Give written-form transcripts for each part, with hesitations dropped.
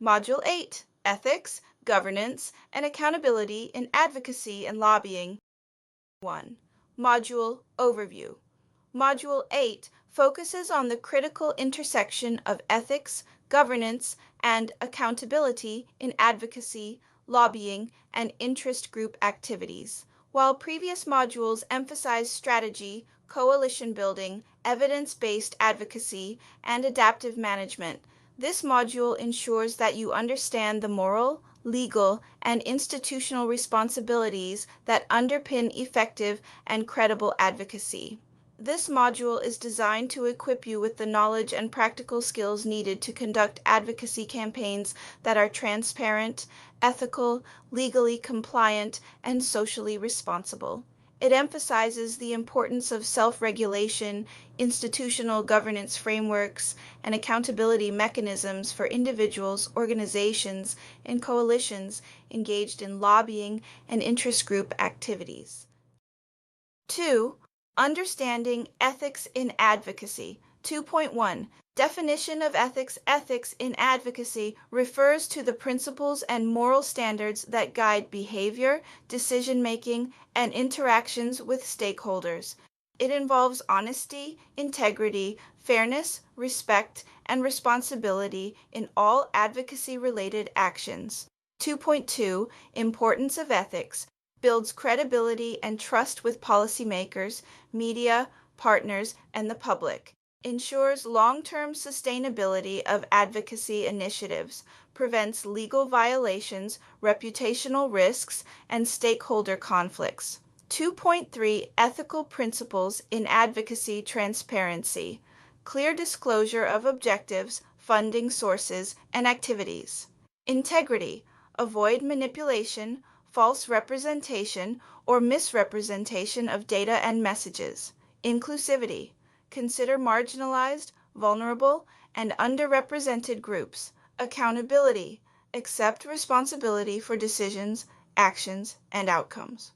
Module 8, Ethics, Governance, and Accountability in Advocacy and Lobbying. 1. Module Overview. Module 8 focuses on the critical intersection of ethics, governance, and accountability in advocacy, lobbying, and interest group activities. While previous modules emphasize strategy, coalition building, evidence-based advocacy, and adaptive management, this module ensures that you understand the moral, legal, and institutional responsibilities that underpin effective and credible advocacy. This module is designed to equip you with the knowledge and practical skills needed to conduct advocacy campaigns that are transparent, ethical, legally compliant, and socially responsible. It emphasizes the importance of self-regulation, institutional governance frameworks, and accountability mechanisms for individuals, organizations, and coalitions engaged in lobbying and interest group activities. 2. Understanding Ethics in Advocacy. 2.1 Definition of ethics. Ethics in advocacy refers to the principles and moral standards that guide behavior, decision-making, and interactions with stakeholders. It involves honesty, integrity, fairness, respect, and responsibility in all advocacy-related actions. 2.2 Importance of Ethics builds credibility and trust with policymakers, media, partners, and the public, ensures long-term sustainability of advocacy initiatives, prevents legal violations, reputational risks, and stakeholder conflicts. 2.3 Ethical Principles in Advocacy Transparency. Clear disclosure of objectives, funding sources, and activities. Integrity. Avoid manipulation, false representation, or misrepresentation of data and messages. Inclusivity. Consider marginalized, vulnerable, and underrepresented groups. Accountability. Accept responsibility for decisions, actions, and outcomes.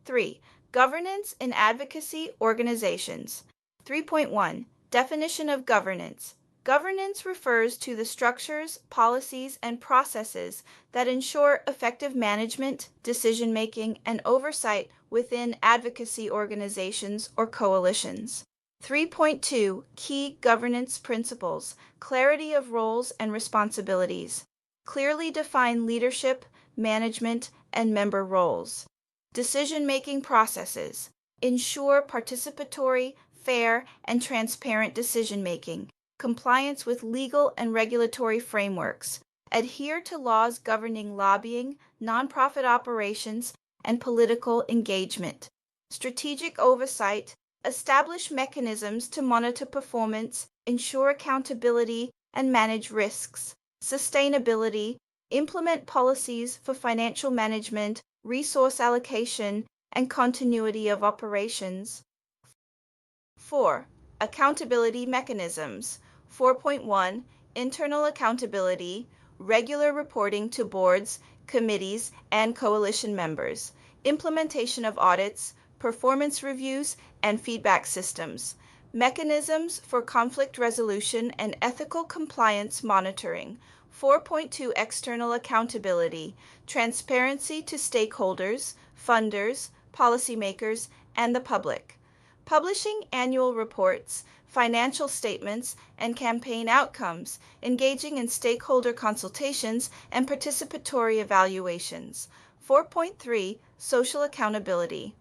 3. Governance in advocacy organizations. 3.1 Definition of governance. Governance refers to the structures, policies, and processes that ensure effective management, decision-making, and oversight within advocacy organizations or coalitions. 3.2 Key Governance Principles. Clarity of roles and responsibilities. Clearly define leadership, management, and member roles. Decision-making processes. Ensure participatory, fair, and transparent decision-making. Compliance with legal and regulatory frameworks. Adhere to laws governing lobbying, nonprofit operations, and political engagement. Strategic oversight. Establish mechanisms to monitor performance, ensure accountability, and manage risks. Sustainability. Implement policies for financial management, resource allocation, and continuity of operations. 4. Accountability mechanisms. 4.1 Internal accountability, regular reporting to boards, committees, and coalition members, implementation of audits, performance reviews, and feedback systems, mechanisms for conflict resolution and ethical compliance monitoring. 4.2 External accountability, transparency to stakeholders, funders, policymakers, and the public. Publishing annual reports, financial statements, and campaign outcomes, engaging in stakeholder consultations and participatory evaluations. 4.3 Social accountability.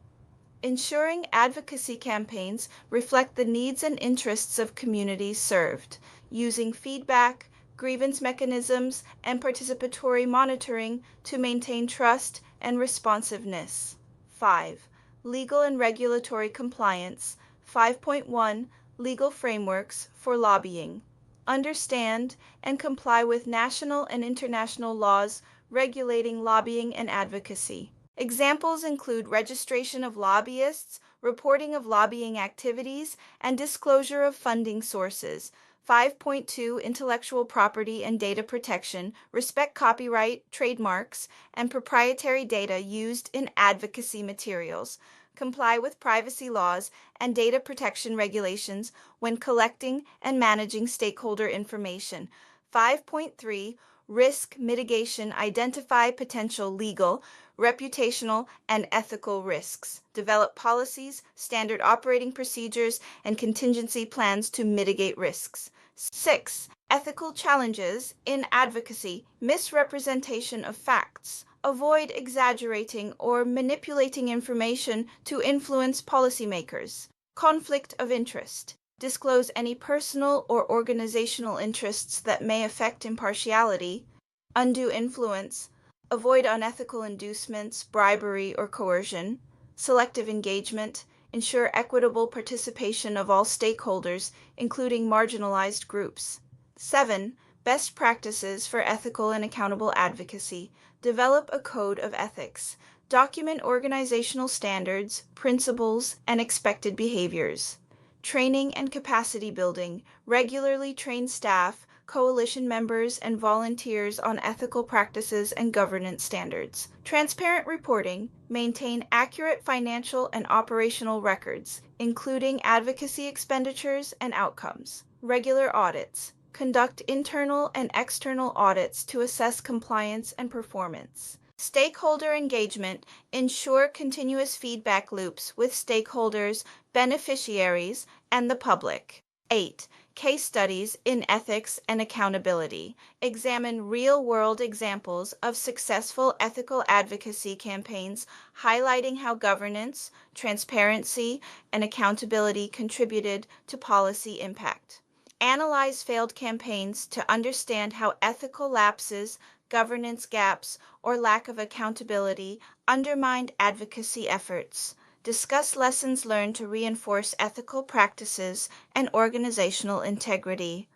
Ensuring advocacy campaigns reflect the needs and interests of communities served, using feedback, grievance mechanisms, and participatory monitoring to maintain trust and responsiveness. 5. Legal and regulatory compliance. 5.1 Legal frameworks for lobbying. Understand and comply with national and international laws regulating lobbying and advocacy. Examples include registration of lobbyists, reporting of lobbying activities, and disclosure of funding sources. 5.2 Intellectual property and data protection. Respect copyright, trademarks, and proprietary data used in advocacy materials. Comply with privacy laws and data protection regulations when collecting and managing stakeholder information. 5.3 Risk Mitigation. Identify potential legal, reputational, and ethical risks. Develop policies, standard operating procedures, and contingency plans to mitigate risks. 6. Ethical challenges in advocacy. Misrepresentation of facts. Avoid exaggerating or manipulating information to influence policymakers. Conflict of interest. Disclose any personal or organizational interests that may affect impartiality. Undue influence. Avoid unethical inducements, bribery, or coercion. Selective engagement. Ensure equitable participation of all stakeholders, including marginalized groups. 7. Best practices for ethical and accountable advocacy. Develop a code of ethics. Document organizational standards, principles, and expected behaviors. Training and capacity building. Regularly train staff, coalition members, and volunteers on ethical practices and governance standards. Transparent reporting. Maintain accurate financial and operational records, including advocacy expenditures and outcomes. Regular audits. Conduct internal and external audits to assess compliance and performance. Stakeholder engagement. Ensure continuous feedback loops with stakeholders, beneficiaries, and the public. 8. Case studies in ethics and accountability. Examine real-world examples of successful ethical advocacy campaigns, highlighting how governance, transparency, and accountability contributed to policy impact. Analyze failed campaigns to understand how ethical lapses, governance gaps, or lack of accountability undermined advocacy efforts. Discuss lessons learned to reinforce ethical practices and organizational integrity.